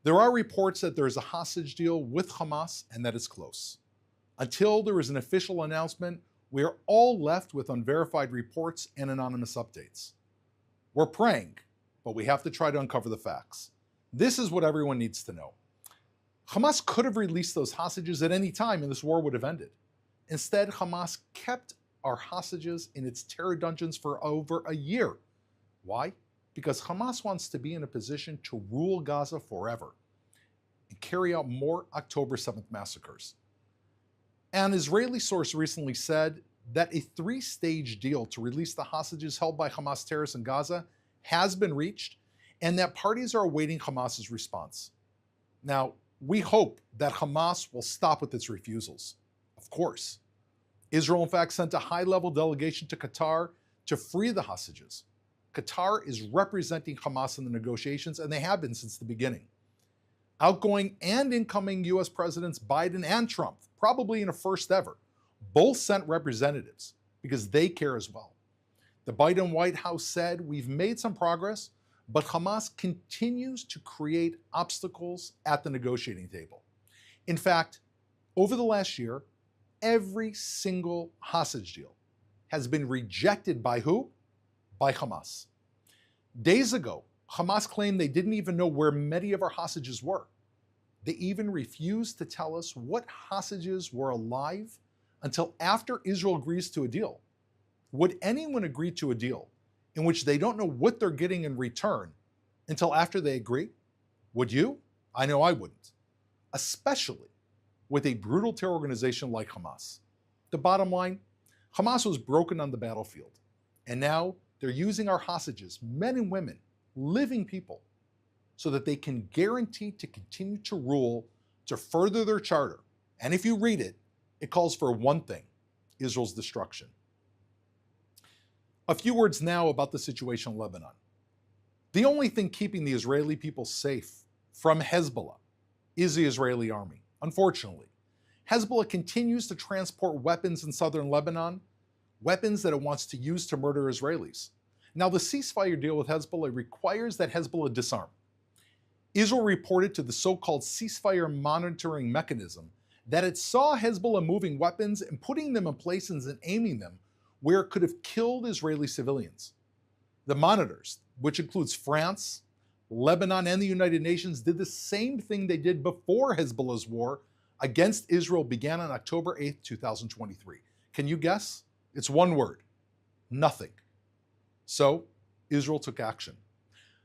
There are reports that there is a hostage deal with Hamas and that it's close. Until there is an official announcement, we are all left with unverified reports and anonymous updates. We're praying, but we have to try to uncover the facts. This is what everyone needs to know. Hamas could have released those hostages at any time and this war would have ended. Instead, Hamas kept our hostages in its terror dungeons for over a year. Why? Because Hamas wants to be in a position to rule Gaza forever and carry out more October 7th massacres. An Israeli source recently said that a three-stage deal to release the hostages held by Hamas terrorists in Gaza has been reached and that parties are awaiting Hamas's response. Now, we hope that Hamas will stop with its refusals. Of course. Israel, in fact, sent a high-level delegation to Qatar to free the hostages. Qatar is representing Hamas in the negotiations, and they have been since the beginning. Outgoing and incoming US Presidents Biden and Trump, probably in a first ever, both sent representatives because they care as well. The Biden White House said, "We've made some progress, but Hamas continues to create obstacles at the negotiating table." In fact, over the last year, every single hostage deal has been rejected by who? By Hamas. Days ago, Hamas claimed they didn't even know where many of our hostages were. They even refused to tell us what hostages were alive until after Israel agrees to a deal. Would anyone agree to a deal in which they don't know what they're getting in return until after they agree? Would you? I know I wouldn't. Especially with a brutal terror organization like Hamas. The bottom line, Hamas was broken on the battlefield, and now they're using our hostages, men and women, living people, so that they can guarantee to continue to rule, to further their charter. And if you read it, it calls for one thing: Israel's destruction. A few words now about the situation in Lebanon. The only thing keeping the Israeli people safe from Hezbollah is the Israeli army. Unfortunately, Hezbollah continues to transport weapons in southern Lebanon, weapons that it wants to use to murder Israelis. Now, the ceasefire deal with Hezbollah requires that Hezbollah disarm. Israel reported to the so-called ceasefire monitoring mechanism that it saw Hezbollah moving weapons and putting them in places and aiming them where it could have killed Israeli civilians. The monitors, which includes France, Lebanon, and the United Nations, did the same thing they did before Hezbollah's war against Israel began on October 8th, 2023. Can you guess? It's one word: nothing. So, Israel took action.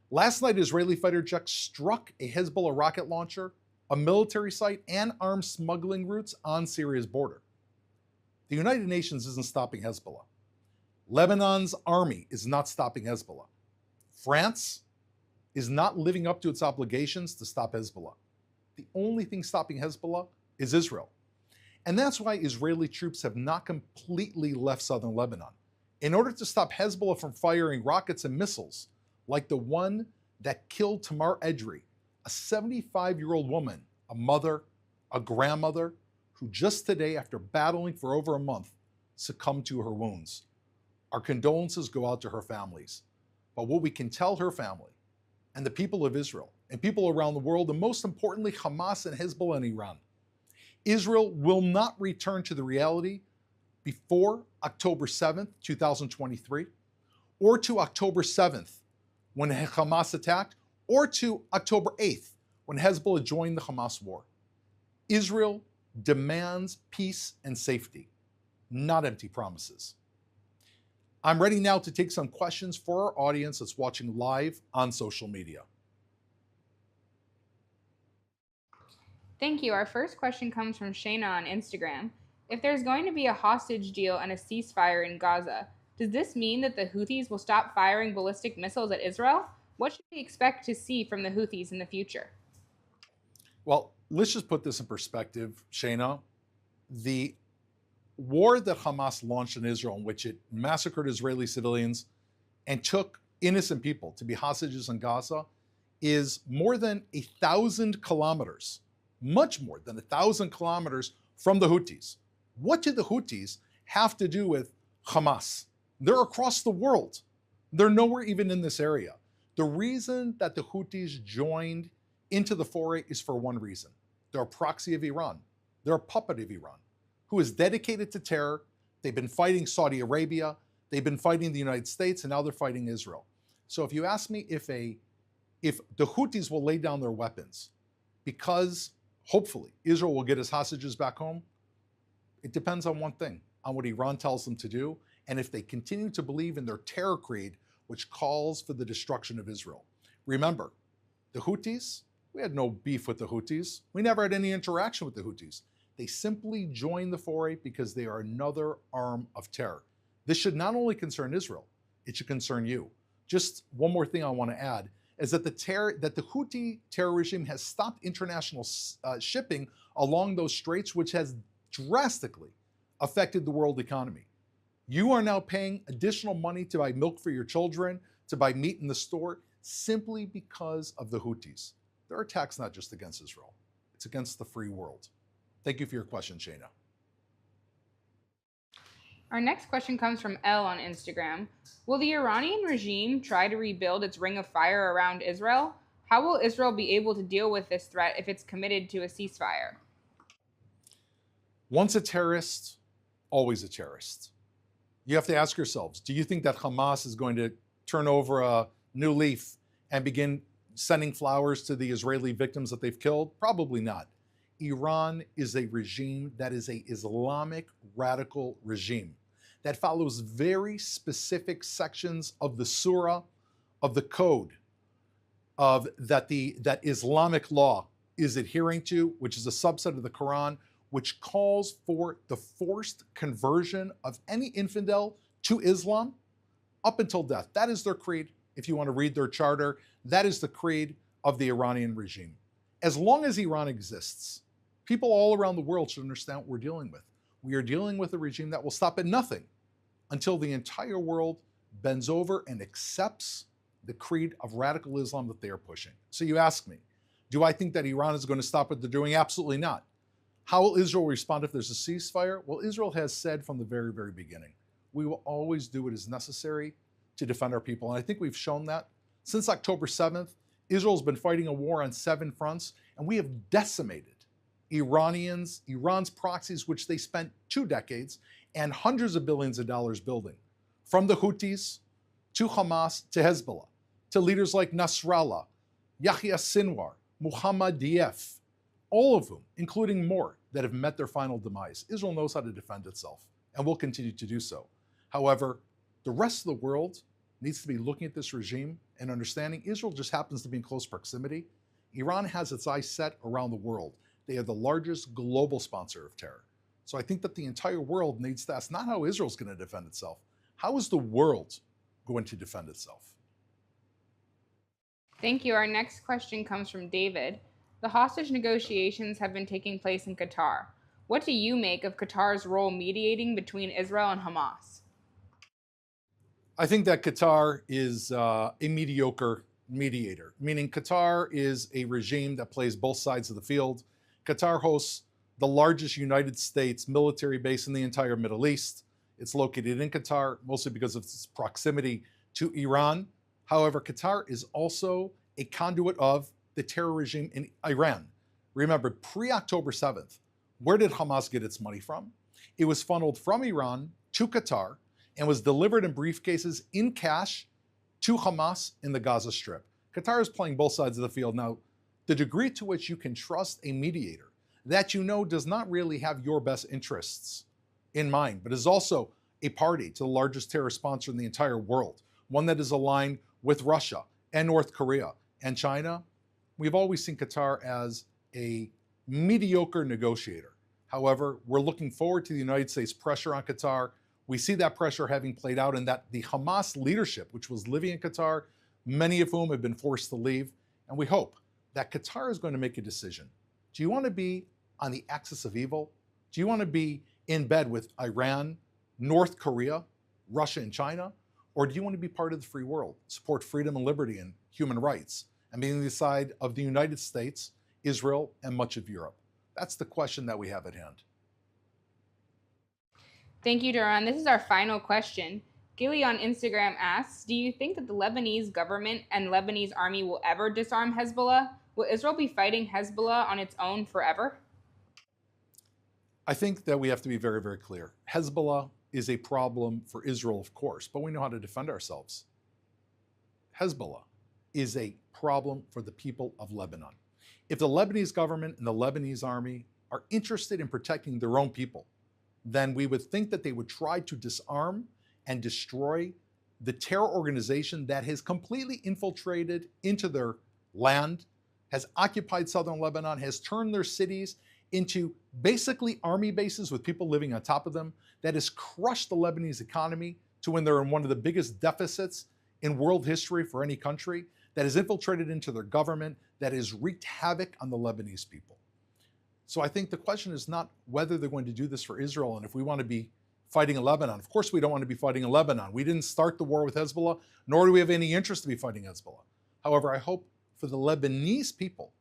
Last night, Israeli fighter jets struck a Hezbollah rocket launcher, a military site, and arms smuggling routes on Syria's border. The United Nations isn't stopping Hezbollah. Lebanon's army is not stopping Hezbollah. France is not living up to its obligations to stop Hezbollah. The only thing stopping Hezbollah is Israel. And that's why Israeli troops have not completely left southern Lebanon, in order to stop Hezbollah from firing rockets and missiles like the one that killed Tamar Edrei, a 75-year-old woman, a mother, a grandmother, who just today, after battling for over a month, succumbed to her wounds. Our condolences go out to her families. But what we can tell her family and the people of Israel and people around the world, and most importantly, Hamas and Hezbollah and Iran, Israel will not return to the reality before October 7th, 2023, or to October 7th, when Hamas attacked, or to October 8th, when Hezbollah joined the Hamas war. Israel demands peace and safety, not empty promises. I'm ready now to take some questions for our audience that's watching live on social media. Thank you. Our first question comes from Shayna on Instagram. If there's going to be a hostage deal and a ceasefire in Gaza, does this mean that the Houthis will stop firing ballistic missiles at Israel? What should we expect to see from the Houthis in the future? Well, let's just put this in perspective, Shayna. The war that Hamas launched in Israel, in which it massacred Israeli civilians and took innocent people to be hostages in Gaza, is more than 1,000 kilometers, much more than 1,000 kilometers from the Houthis. What do the Houthis have to do with Hamas? They're across the world. They're nowhere even in this area. The reason that the Houthis joined into the foray is for one reason. They're a proxy of Iran. They're a puppet of Iran, who is dedicated to terror. They've been fighting Saudi Arabia, they've been fighting the United States, and now they're fighting Israel. So if you ask me if the Houthis will lay down their weapons because hopefully Israel will get its hostages back home, it depends on one thing, on what Iran tells them to do, and if they continue to believe in their terror creed, which calls for the destruction of Israel. Remember, the Houthis, we had no beef with the Houthis. We never had any interaction with the Houthis. They simply joined the foray because they are another arm of terror. This should not only concern Israel, it should concern you. Just one more thing I want to add is that the Houthi terror regime has stopped international shipping along those straits, which has drastically affected the world economy. You are now paying additional money to buy milk for your children, to buy meat in the store, simply because of the Houthis. Their attack's not just against Israel, it's against the free world. Thank you for your question, Shayna. Our next question comes from Elle on Instagram. Will the Iranian regime try to rebuild its ring of fire around Israel? How will Israel be able to deal with this threat if it's committed to a ceasefire? Once a terrorist, always a terrorist. You have to ask yourselves, do you think that Hamas is going to turn over a new leaf and begin sending flowers to the Israeli victims that they've killed? Probably not. Iran is a regime that is an Islamic radical regime that follows very specific sections of the surah, of the code, that Islamic law is adhering to, which is a subset of the Quran, which calls for the forced conversion of any infidel to Islam up until death. That is their creed. If you want to read their charter, that is the creed of the Iranian regime. As long as Iran exists, people all around the world should understand what we're dealing with. We are dealing with a regime that will stop at nothing until the entire world bends over and accepts the creed of radical Islam that they are pushing. So you ask me, do I think that Iran is going to stop what they're doing? Absolutely not. How will Israel respond if there's a ceasefire? Well, Israel has said from the very, very beginning, we will always do what is necessary to defend our people. And I think we've shown that. Since October 7th, Israel's been fighting a war on 7 fronts, and we have decimated Iran's proxies, which they spent 2 decades and hundreds of billions of dollars building. From the Houthis, to Hamas, to Hezbollah, to leaders like Nasrallah, Yahya Sinwar, Muhammad Dief, all of whom, including more, that have met their final demise. Israel knows how to defend itself and will continue to do so. However, the rest of the world needs to be looking at this regime and understanding Israel just happens to be in close proximity. Iran has its eyes set around the world. They are the largest global sponsor of terror. So I think that the entire world needs to ask not how Israel's going to defend itself, how is the world going to defend itself? Thank you. Our next question comes from David. The hostage negotiations have been taking place in Qatar. What do you make of Qatar's role mediating between Israel and Hamas? I think that Qatar is a mediocre mediator, meaning Qatar is a regime that plays both sides of the field. Qatar hosts the largest United States military base in the entire Middle East. It's located in Qatar, mostly because of its proximity to Iran. However, Qatar is also a conduit of the terror regime in Iran. Remember, pre-October 7th, where did Hamas get its money from? It was funneled from Iran to Qatar and was delivered in briefcases in cash to Hamas in the Gaza Strip. Qatar is playing both sides of the field. Now, the degree to which you can trust a mediator that you know does not really have your best interests in mind, but is also a party to the largest terror sponsor in the entire world, one that is aligned with Russia and North Korea and China, we've always seen Qatar as a mediocre negotiator. However, we're looking forward to the United States pressure on Qatar. We see that pressure having played out in that the Hamas leadership, which was living in Qatar, many of whom have been forced to leave, and we hope that Qatar is going to make a decision. Do you want to be on the axis of evil? Do you want to be in bed with Iran, North Korea, Russia, and China? Or do you want to be part of the free world, support freedom and liberty and human rights, and be on the side of the United States, Israel, and much of Europe? That's the question that we have at hand. Thank you, Doron. This is our final question. Gilly on Instagram asks, do you think that the Lebanese government and Lebanese army will ever disarm Hezbollah? Will Israel be fighting Hezbollah on its own forever? I think that we have to be very, very clear. Hezbollah is a problem for Israel, of course, but we know how to defend ourselves. Hezbollah is a problem for the people of Lebanon. If the Lebanese government and the Lebanese army are interested in protecting their own people, then we would think that they would try to disarm and destroy the terror organization that has completely infiltrated into their land, has occupied southern Lebanon, has turned their cities into basically army bases with people living on top of them, that has crushed the Lebanese economy to when they're in one of the biggest deficits in world history for any country, that has infiltrated into their government, that has wreaked havoc on the Lebanese people. So I think the question is not whether they're going to do this for Israel and if we want to be fighting in Lebanon. Of course we don't want to be fighting in Lebanon. We didn't start the war with Hezbollah, nor do we have any interest to be fighting Hezbollah. However, I hope for the Lebanese people,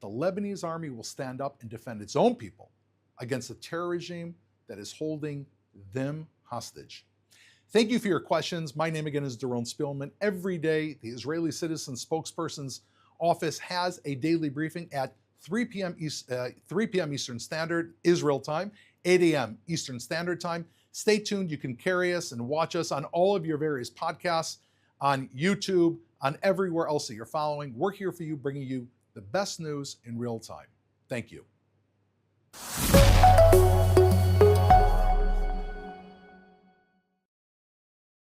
the Lebanese army will stand up and defend its own people against a terror regime that is holding them hostage. Thank you for your questions. My name again is Doron Spielman. Every day, the Israeli Citizen Spokespersons Office has a daily briefing at 3 p.m. Eastern Standard, Israel time, 8 a.m. Eastern Standard Time. Stay tuned. You can carry us and watch us on all of your various podcasts, on YouTube, on everywhere else that you're following. We're here for you, bringing you the best news in real time. Thank you.